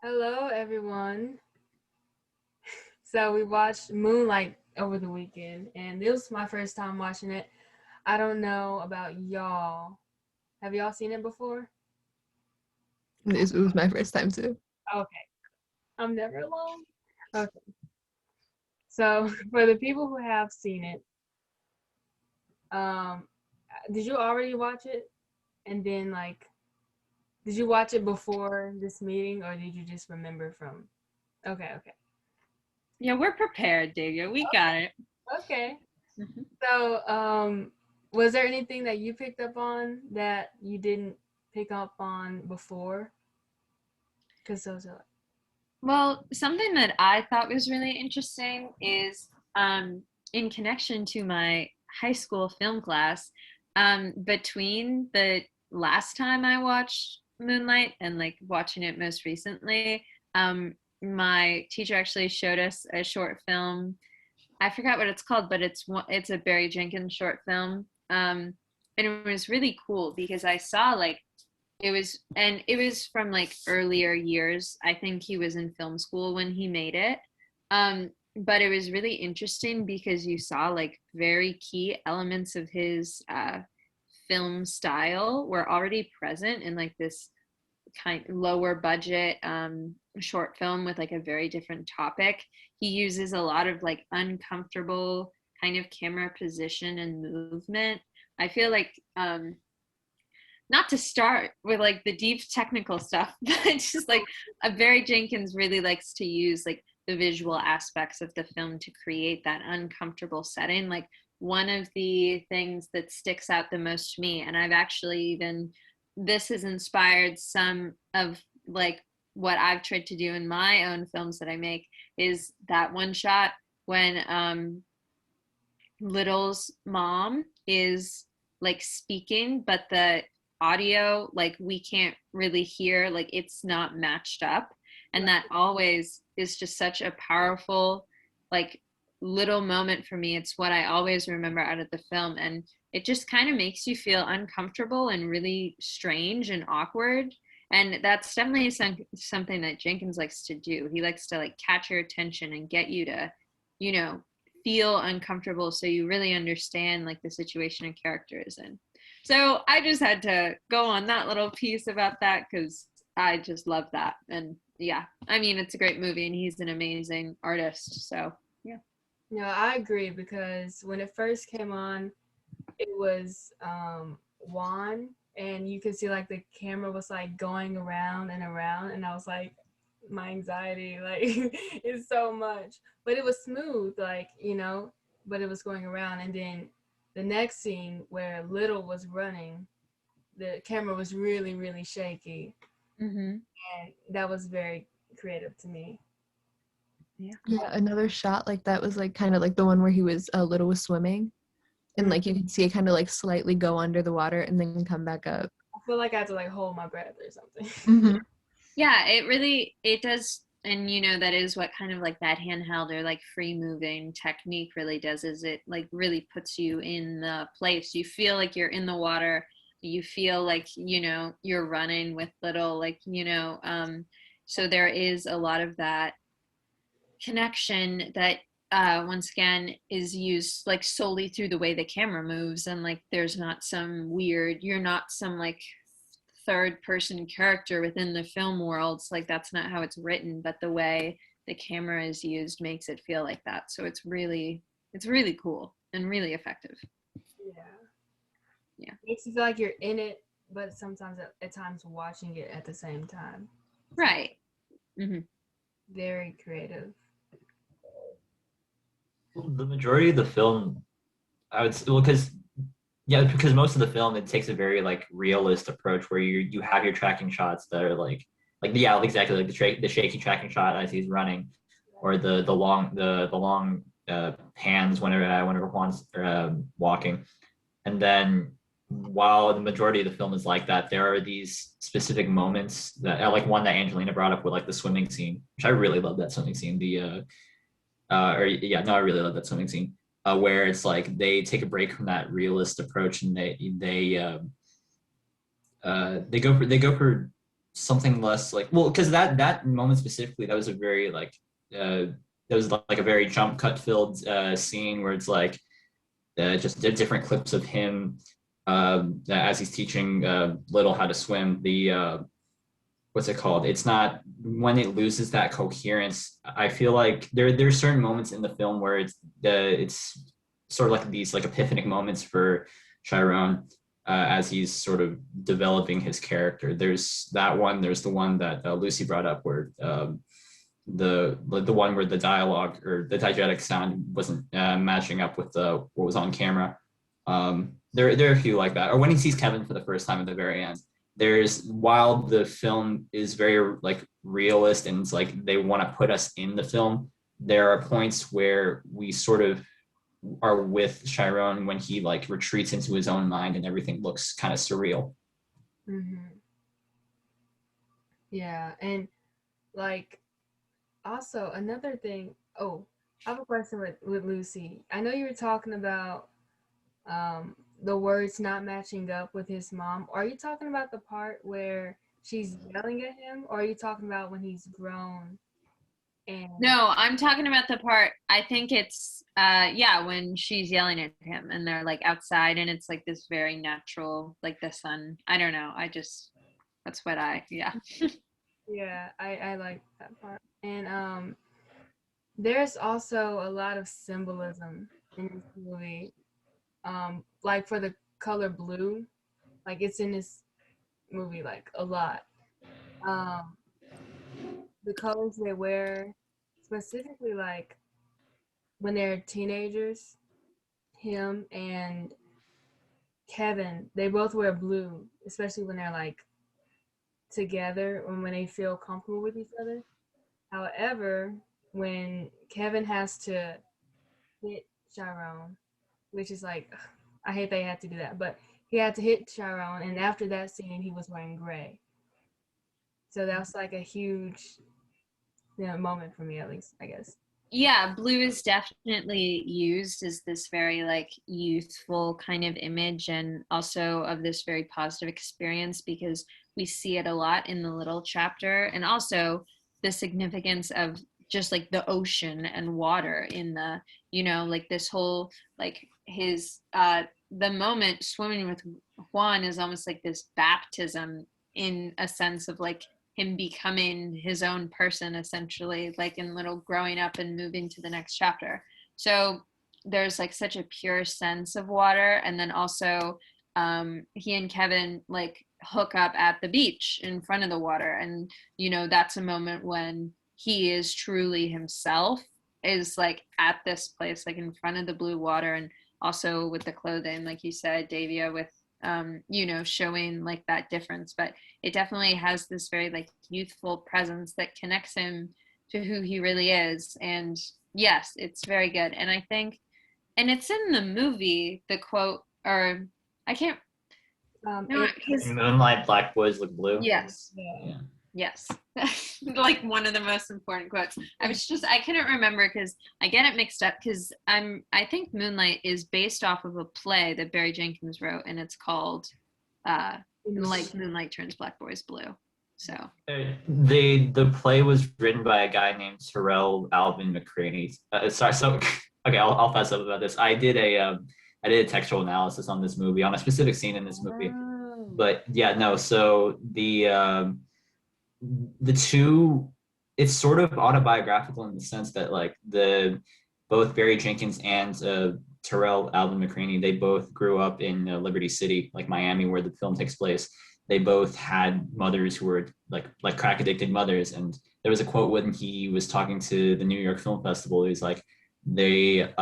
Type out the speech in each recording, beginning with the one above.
Hello, everyone. So we watched Moonlight over the weekend, and this was my first time watching it. I don't know about y'all. Have y'all seen it before? It was my first time too. Okay, I'm never alone. Okay, so for the people who have seen it, um, did you already watch it? And then did you watch it before this meeting, or did you just remember from? Okay, okay, Yeah, we're prepared, Digga. We got it. okay. Mhm. So, was there anything that you picked up on that you didn't pick up on before? Because those are Well, something that I thought was really interesting is in connection to my high school film class, between the last time I watched Moonlight and like watching it most recently, my teacher actually showed us a short film. I forgot what it's called, but it's a Barry Jenkins short film. And it was really cool because I saw like it was from like earlier years. I think he was in film school when he made it. But it was really interesting because you saw like very key elements of his film style were already present in like this kind lower budget short film with like a very different topic. He uses a lot of like uncomfortable kind of camera position and movement. I feel like not to start with like the deep technical stuff, but just like a Barry Jenkins really likes to use like the visual aspects of the film to create that uncomfortable setting. Like one of the things that sticks out the most to me, and I've actually even this has inspired some of like what I've tried to do in my own films that I make, is that one shot when Little's mom is like speaking, but the audio, like we can't really hear, like it's not matched up. And that always is just such a powerful, like little moment for me. It's what I always remember out of the film. And it just kind of makes you feel uncomfortable and really strange and awkward. And that's definitely something that Jenkins likes to do. He likes to like catch your attention and get you to, you know, feel uncomfortable so you really understand like the situation and character is in. So I just had to go on that little piece about that because I just love that. And yeah, I mean, it's a great movie and he's an amazing artist. So yeah. no, I agree because when it first came on, it was Juan, and you could see like the camera was like going around and around, and I was like, my anxiety like is so much, but it was smooth, like but it was going around, and then the next scene where Little was running, the camera was really really shaky, Mm-hmm. and that was very creative to me. Yeah. Yeah, another shot like that was like kind of like the one where he was Little was swimming, and like you could see it kind of like slightly go under the water and then come back up. I feel like I had to like hold my breath or something. Mm-hmm. Yeah, it does. And that is what kind of like that handheld or like free moving technique really does, is it like really puts you in the place. You feel like you're in the water. You feel like, you're running with Little, like, so there is a lot of that connection that once again is used like solely through the way the camera moves, and like there's not some weird, you're not some like third person character within the film worlds, like that's not how it's written, but the way the camera is used makes it feel like that. So it's really cool and really effective. Yeah. Makes you feel like you're in it, but sometimes at times watching it at the same time. Right. Mm-hmm. Very creative. The majority of the film, I would say, well, because most of the film it takes a very like realist approach where you have your tracking shots that are like yeah, exactly like the shaky tracking shot as he's running, or the long hands whenever Juan's walking, and then while the majority of the film is like that, there are these specific moments that like one that Angelina brought up with like the swimming scene, which I really love that swimming scene. Or yeah, no, I really love that swimming scene, where it's like they take a break from that realist approach and they go for something less like, well, because that moment specifically, that was a very like that was like a very jump cut filled scene where it's like just different clips of him as he's teaching Little how to swim. The what's it called? It's not, when it loses that coherence. I feel like there's certain moments in the film where it's sort of like these like epiphanic moments for Chiron as he's sort of developing his character. There's that one. There's the one that Lucy brought up where the one where the dialogue or the diegetic sound wasn't matching up with what was on camera. There are a few like that. Or when he sees Kevin for the first time at the very end. While the film is very like realist and it's like they want to put us in the film, there are points where we sort of are with Chiron when he like retreats into his own mind and everything looks kind of surreal. Mm-hmm. Yeah, and like also another thing. Oh, I have a question with Lucy. I know you were talking about the words not matching up with his mom. Are you talking about the part where she's yelling at him, or are you talking about when he's grown? And No, I'm talking about the part, I think it's when she's yelling at him and they're like outside and it's like this very natural, like the sun. I don't know. That's what yeah. yeah, I like that part. And there's also a lot of symbolism in this movie. Like for the color blue, like it's in this movie like a lot. Um, the colors they wear, specifically like when they're teenagers, him and Kevin, they both wear blue, especially when they're like together or when they feel comfortable with each other. However, when Kevin has to hit Chiron, which is like, I hate they had to do that, but he had to hit Chiron, and after that scene, he was wearing gray. So that was like a huge, moment for me, at least, I guess. Yeah, blue is definitely used as this very like youthful kind of image and also of this very positive experience because we see it a lot in the Little chapter and also the significance of just like the ocean and water in the, like this whole like his the moment swimming with Juan is almost like this baptism in a sense of like him becoming his own person essentially, like in Little growing up and moving to the next chapter. So there's like such a pure sense of water, and then also he and Kevin like hook up at the beach in front of the water, and that's a moment when he is truly himself, is like at this place like in front of the blue water, and also with the clothing like you said, Davia, with showing like that difference. But it definitely has this very like youthful presence that connects him to who he really is. And yes, it's very good. And I think, and it's in the movie, the quote, or I can't, no, Moonlight, black boys look blue. Yes. Yeah. Yes. Like one of the most important quotes. I couldn't remember because I get it mixed up because I think Moonlight is based off of a play that Barry Jenkins wrote, and it's called like Moonlight Turns Black Boys Blue. So the play was written by a guy named Terrell Alvin McCraney. Okay, I'll fess up about this. I did a textual analysis on this movie, on a specific scene in this movie. But yeah, no, so the two, it's sort of autobiographical in the sense that like both Barry Jenkins and Terrell Alvin McCraney, they both grew up in Liberty City, like Miami, where the film takes place. They both had mothers who were like crack addicted mothers, and there was a quote when he was talking to the New York Film Festival. He's like, there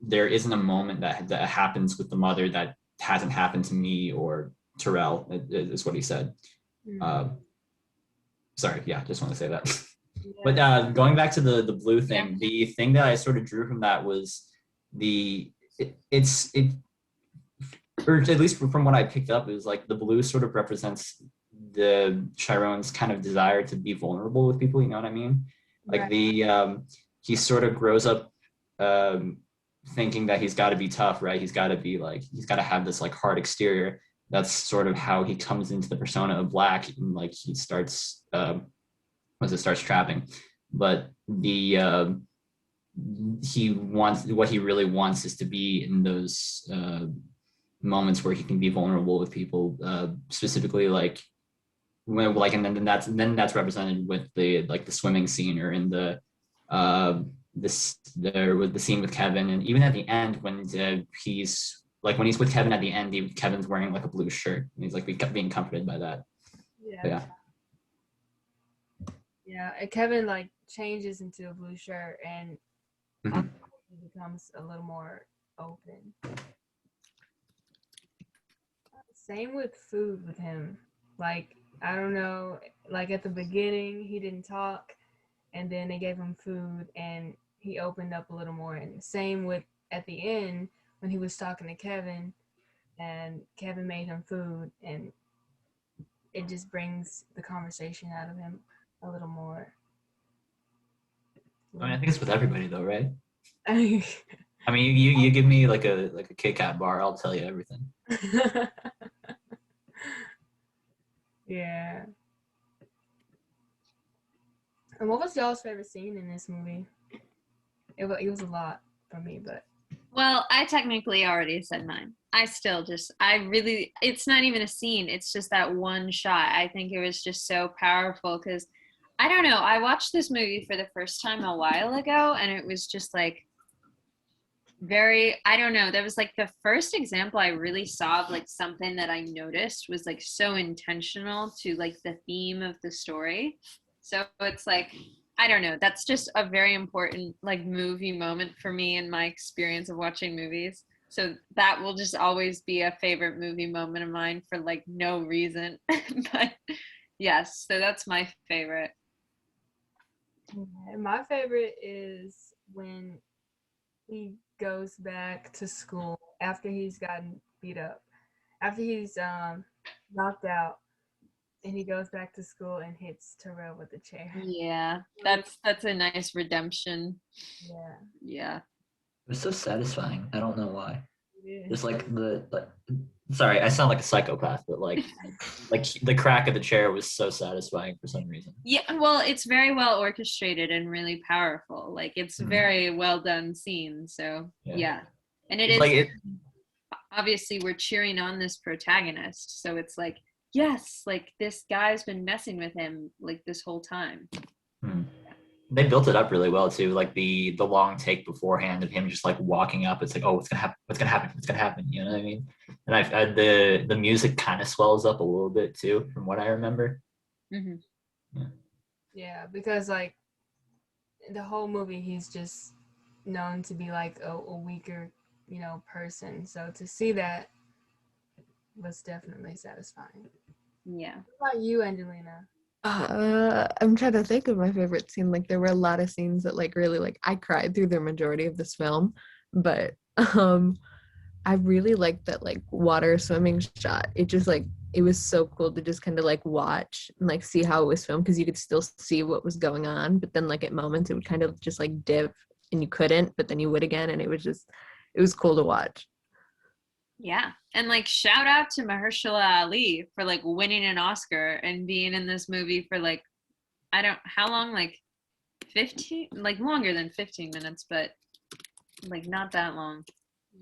isn't a moment that happens with the mother that hasn't happened to me or Terrell, is what he said. Sorry, yeah, just want to say that. Yeah. But going back to the blue thing, the thing that I sort of drew from that was or at least from what I picked up, it was like the blue sort of represents the Chiron's kind of desire to be vulnerable with people, you know what I mean? Like he sort of grows up thinking that he's got to be tough, right? He's got to have this like hard exterior. that's sort of how he comes into the persona of Black, and like he starts starts trapping. But he wants, what he really wants is to be in those moments where he can be vulnerable with people, specifically like when, like, and then that's represented with the like the swimming scene, or in the this there with the scene with Kevin, and even at the end when he's like, when he's with Kevin at the end, Kevin's wearing like a blue shirt, and he's like being comforted by that. Yeah. But yeah. Yeah, and Kevin like changes into a blue shirt, and Mhm. he becomes a little more open. Same with food with him. Like, I don't know, like at the beginning he didn't talk, and then they gave him food and he opened up a little more. And same with at the end when he was talking to Kevin and Kevin made him food, and it just brings the conversation out of him a little more. I mean, I think it's with everybody though, right? I I mean, you give me like a Kit Kat bar, I'll tell you everything. Yeah. And what was y'all's favorite scene in this movie? It was a lot for me, but Well, I technically already said mine. It's not even a scene. It's just that one shot. I think it was just so powerful because, I don't know, I watched this movie for the first time a while ago, and it was just like I don't know, that was like the first example I really saw of like something that I noticed was like so intentional to like the theme of the story. So it's like, I don't know, that's just a very important like movie moment for me in my experience of watching movies. So that will just always be a favorite movie moment of mine for like no reason. But yes, so that's my favorite. my favorite is when he goes back to school after he's gotten beat up, after he's knocked out, and he goes back to school and hits Terrell with the chair. Yeah, that's a nice redemption. Yeah. Yeah. It was so satisfying. I don't know why. It Just is. like sorry, I sound like a psychopath, but like the crack of the chair was so satisfying for some reason. Yeah, well, it's very well orchestrated and really powerful. Like it's Mhm. very well done scene. So yeah. And it It's is like it, obviously we're cheering on this protagonist. So it's like, yes, like this guy's been messing with him like this whole time. they built it up really well too. Like the long take beforehand of him just like walking up. It's like, oh, what's gonna happen? What's gonna happen? What's gonna happen? You know what I mean? And I've had the music kind of swells up a little bit too, from what I remember. Mm-hmm. Yeah, because like the whole movie, he's just known to be like a weaker, person. So to see that was definitely satisfying. Yeah. What about you, Angelina? I'm trying to think of my favorite scene. Like there were a lot of scenes that like really like I cried through the majority of this film, but I really liked that like water swimming shot. It just like it was so cool to just kind of like watch and like see how it was filmed because you could still see what was going on, but then like at moments it would kind of just like dip and you couldn't, but then you would again, and it was cool to watch. Yeah. And like shout out to Mahershala Ali for like winning an Oscar and being in this movie for like how long, like 15, like longer than 15 minutes, but like not that long.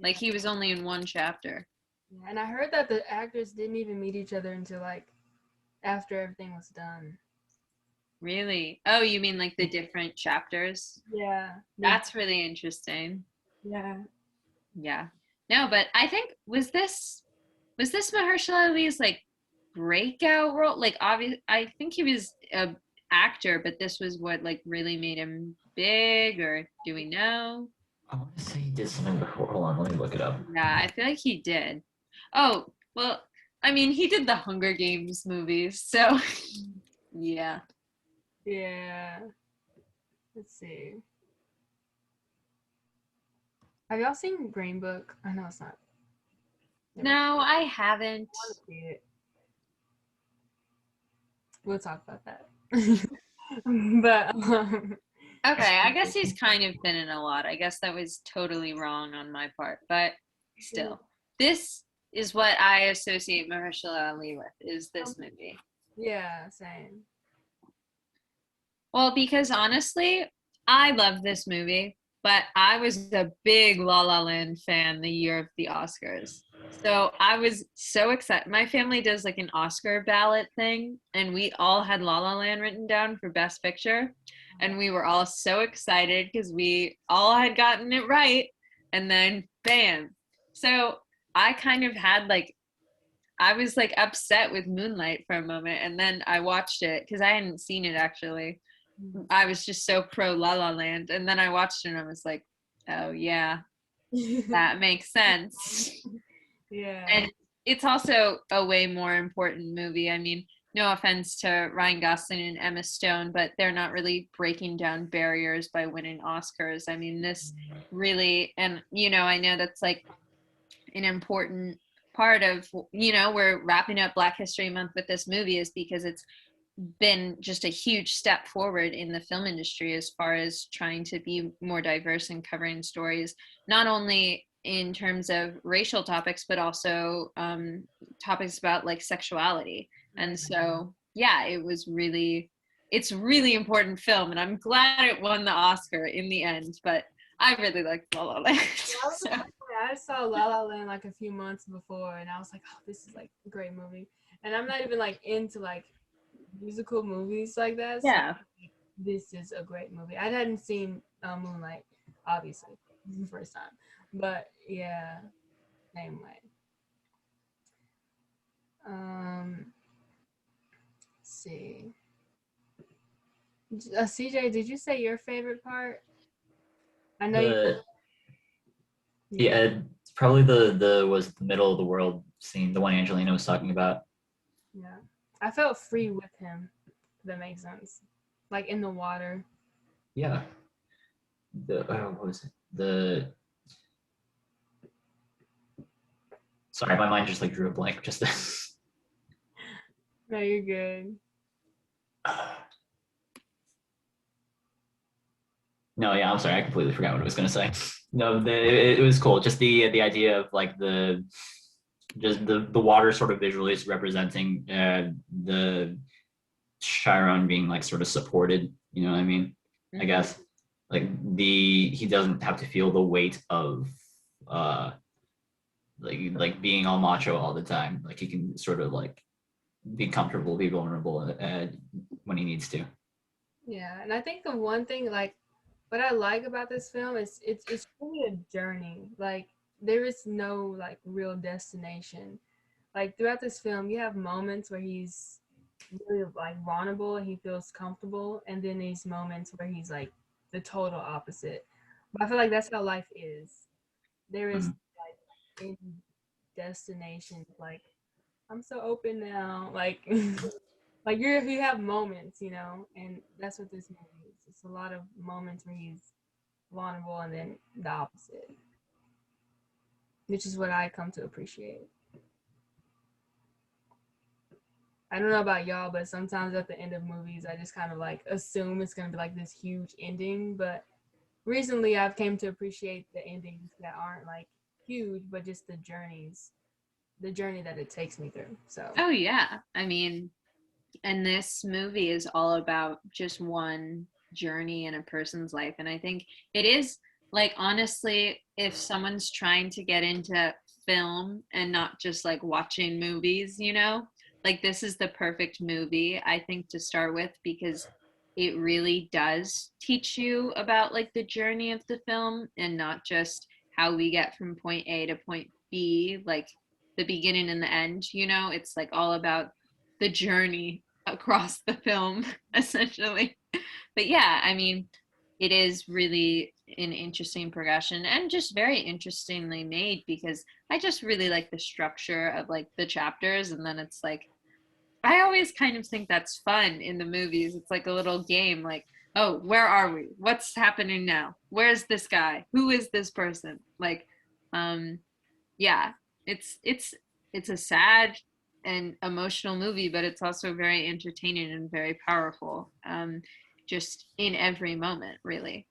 Like he was only in one chapter. Yeah, and I heard that the actors didn't even meet each other until like after everything was done. Really? Oh, you mean like the different chapters? Yeah. That's really interesting. Yeah. Yeah. No, but I think was this Mahershala Ali's like breakout role? Like I think he was a actor, but this was what like really made him big, or do we know? I want to say he did something before. Hold on, let me look it up. Yeah, I feel like he did. Oh, well, I mean, he did the Hunger Games movies, so yeah. Yeah. Let's see. Have y'all seen Green Book? I know it's not. No, I haven't. I want to see it. We'll talk about that. But Okay, I guess he's kind of been in a lot. I guess that was totally wrong on my part, but still. This is what I associate Mahershala Ali with, is this movie. Yeah, same. Well, because honestly, I love this movie, but I was a big La La Land fan the year of the Oscars. So I was so excited. My family does like an Oscar ballot thing, and we all had La La Land written down for Best Picture. And we were all so excited because we all had gotten it right. And then, bam. So I kind of had like, I was like upset with Moonlight for a moment. And then I watched it because I hadn't seen it actually. I was just so pro La La Land. And then I watched it and I was like, oh, yeah, that makes sense. Yeah. And it's also a way more important movie. I mean, no offense to Ryan Gosling and Emma Stone, but they're not really breaking down barriers by winning Oscars. I mean, this really, and I know that's like an important part of, we're wrapping up Black History Month with this movie is because it's been just a huge step forward in the film industry as far as trying to be more diverse and covering stories, not only in terms of racial topics, but also topics about like sexuality. And so, yeah, it's really important film, and I'm glad it won the Oscar in the end, but I really liked La La Land. So. I saw La La Land like a few months before, and I was like, oh, this is like a great movie. And I'm not even like into like musical movies like that. Yeah. So this is a great movie. I hadn't seen Moonlight, obviously, the first time. But yeah, same way. Let's see. CJ, did you say your favorite part? I know you. Yeah, it's probably the was the middle of the world scene, the one Angelina was talking about. Yeah, I felt free with him. If that makes sense. Like in the water. Yeah. What was it? Sorry, my mind just like drew a blank just then. No, you're good. No, yeah, I'm sorry. I completely forgot what I was gonna say. No, it was cool. Just the idea of like the water sort of visually is representing the Chiron being like sort of supported. You know what I mean? I guess like he doesn't have to feel the weight of like being all macho all the time. Like he can sort of like be comfortable, be vulnerable when he needs to. Yeah, and I think the one thing like what I like about this film is it's really a journey. Like there is no like real destination. Like throughout this film, you have moments where he's really like vulnerable and he feels comfortable, and then these moments where he's like the total opposite. But I feel like that's how life is. There is like any destination. Like I'm so open now. Like like you have moments, and that's what this movie is. It's a lot of moments where he's vulnerable and then the opposite, which is what I come to appreciate. I don't know about y'all, but sometimes at the end of movies, I just kind of like assume it's gonna be like this huge ending. But recently, I've came to appreciate the endings that aren't like huge, but just the journey that it takes me through. So. Oh yeah, I mean, and this movie is all about just one journey in a person's life, and I think it is like honestly, if someone's trying to get into film and not just like watching movies, like this is the perfect movie I think to start with, because it really does teach you about like the journey of the film and not just how we get from point A to point B, like the beginning and the end. It's like all about the journey across the film essentially. But yeah, I mean, it is really an interesting progression and just very interestingly made, because I just really like the structure of like the chapters, and then it's like I always kind of think that's fun in the movies. It's like a little game, like, oh, where are we? What's happening now? Where's this guy? Who is this person? Like, yeah, it's a sad and emotional movie, but it's also very entertaining and very powerful. Just in every moment, really.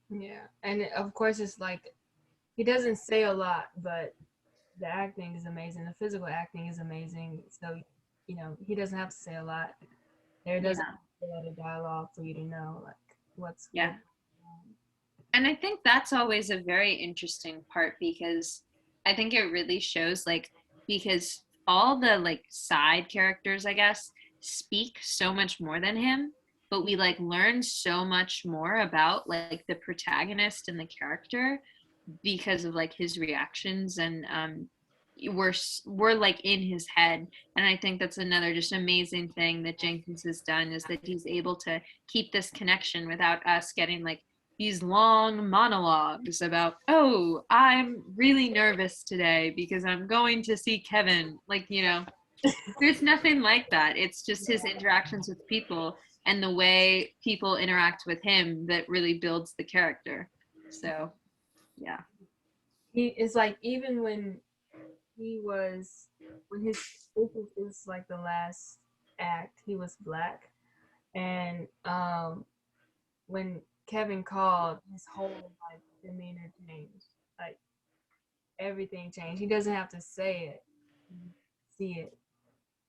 Yeah, and of course it's like he doesn't say a lot, but the acting is amazing. The physical acting is amazing. So, he doesn't have to say a lot. There doesn't have to be a lot of dialogue for you to know like what's Yeah. going on. And I think that's always a very interesting part, because I think it really shows because all the side characters, I guess, speak so much more than him, but we learn so much more about the protagonist and the character because of his reactions, and we're in his head. And I think that's another just amazing thing that Jenkins has done, is that he's able to keep this connection without us getting these long monologues about, oh, I'm really nervous today because I'm going to see Kevin. There's nothing like that. It's just his interactions with people and the way people interact with him that really builds the character. So, yeah. It's even when it was the last act, he was black. And when Kevin called, his whole demeanor changed. Everything changed. He doesn't have to say it. You see it.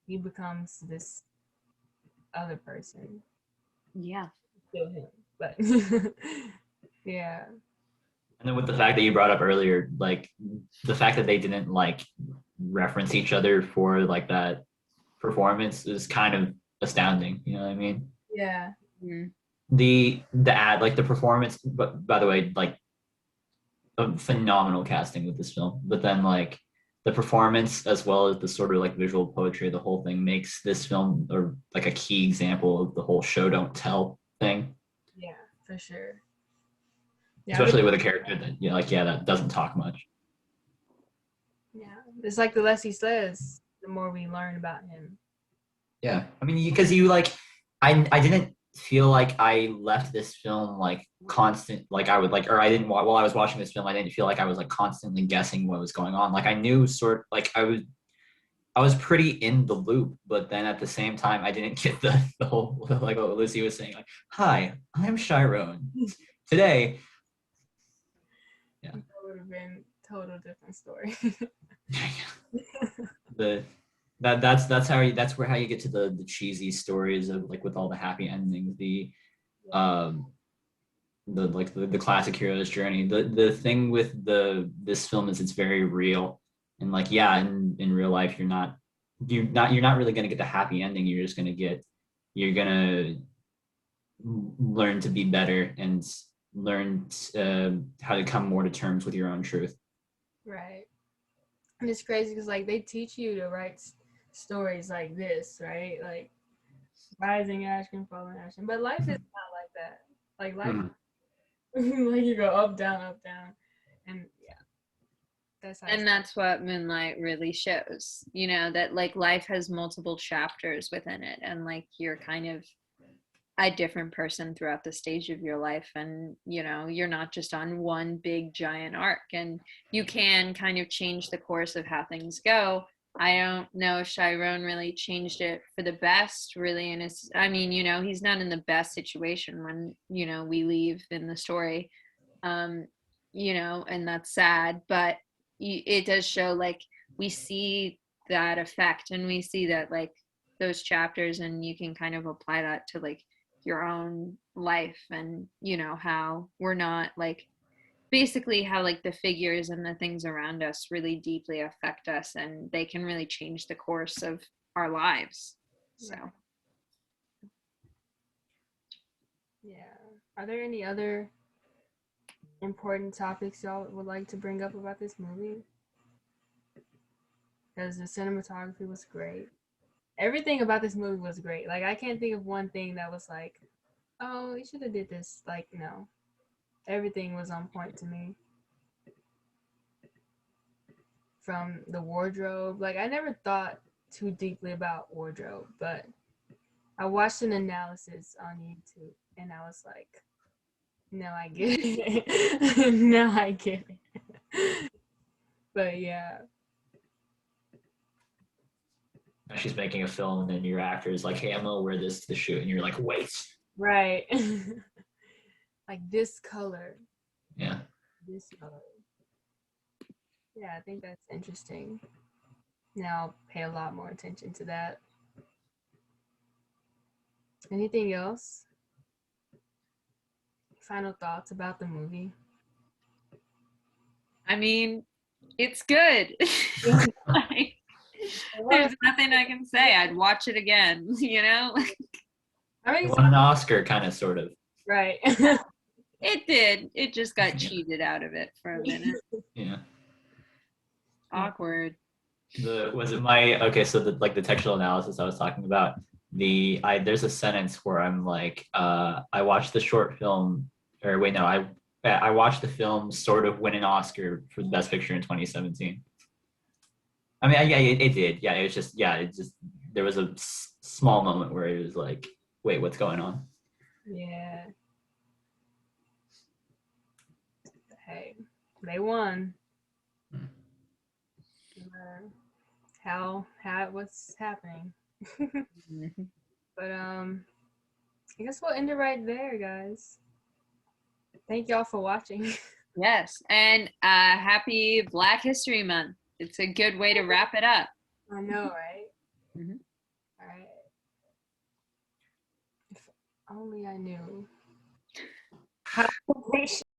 He becomes this other person. Yeah. Still him. But yeah. And then with the fact that you brought up earlier, the fact that they didn't reference each other for that performance is kind of astounding. You know what I mean? Yeah. Mm-hmm. The ad, the performance, but by the way, a phenomenal casting with this film. But then the performance as well as the sort of visual poetry of the whole thing makes this film a key example of the whole show don't tell thing. Yeah, for sure. Yeah, especially with a character that that doesn't talk much. Yeah, it's the less he says, the more we learn about him. Yeah, I mean, because I didn't feel like I left this film constant, I would or I didn't while I was watching this film, I didn't feel like I was constantly guessing what was going on. I knew I was pretty in the loop, but then at the same time I didn't get the whole what Lucy was saying, hi, I'm Chiron. Today. Yeah. That would have been a total different story. That's how you get to the cheesy stories of with all the happy endings, the classic hero's journey. The thing with this film is it's very real, and in real life you're not really going to get the happy ending. You're gonna learn to be better and learn how to come more to terms with your own truth. Right. And it's crazy because they teach you to write stories like this, right? Rising action, falling action. But life is not like that. Life, you go up, down, and yeah, that's what Moonlight really shows. That life has multiple chapters within it, and you're kind of a different person throughout the stage of your life, and you're not just on one big giant arc, and you can kind of change the course of how things go. I don't know if Chiron really changed it for the best, really, and he's not in the best situation when we leave in the story, and that's sad, but it does show we see that effect, and we see that those chapters, and you can kind of apply that to your own life, and how we're not basically how the figures and the things around us really deeply affect us, and they can really change the course of our lives. So yeah. Are there any other important topics y'all would like to bring up about this movie? Because the cinematography was great. Everything about this movie was great. I can't think of one thing that was oh, you should have did this. No. Everything was on point to me. From the wardrobe. I never thought too deeply about wardrobe, but I watched an analysis on YouTube, and I was now I get it. Now I get it. But yeah. She's making a film, and then your actor is hey, I'm gonna wear this to the shoot, and you're wait. Right. This color. Yeah. This color. Yeah, I think that's interesting. Now I'll pay a lot more attention to that. Anything else? Final thoughts about the movie? I mean, it's good. Like, there's nothing I can say. I'd watch it again, you know? I It mean, won an Oscar, kind of, sort of. right. It did. It just got cheated out of it for a minute. Yeah. Awkward. Okay, so the textual analysis I was talking about, there's a sentence where I'm like, I watched the short film, or wait, no, I watched the film sort of win an Oscar for the best picture in 2017. I mean, yeah, it did. Yeah, it was just, there was a small moment where it was like, wait, what's going on? Yeah. Hey, they won. What's happening? But I guess we'll end it right there, guys. Thank y'all for watching. Yes, and happy Black History Month. It's a good way to wrap it up. I know, right? Mhm. All right. If only I knew how we should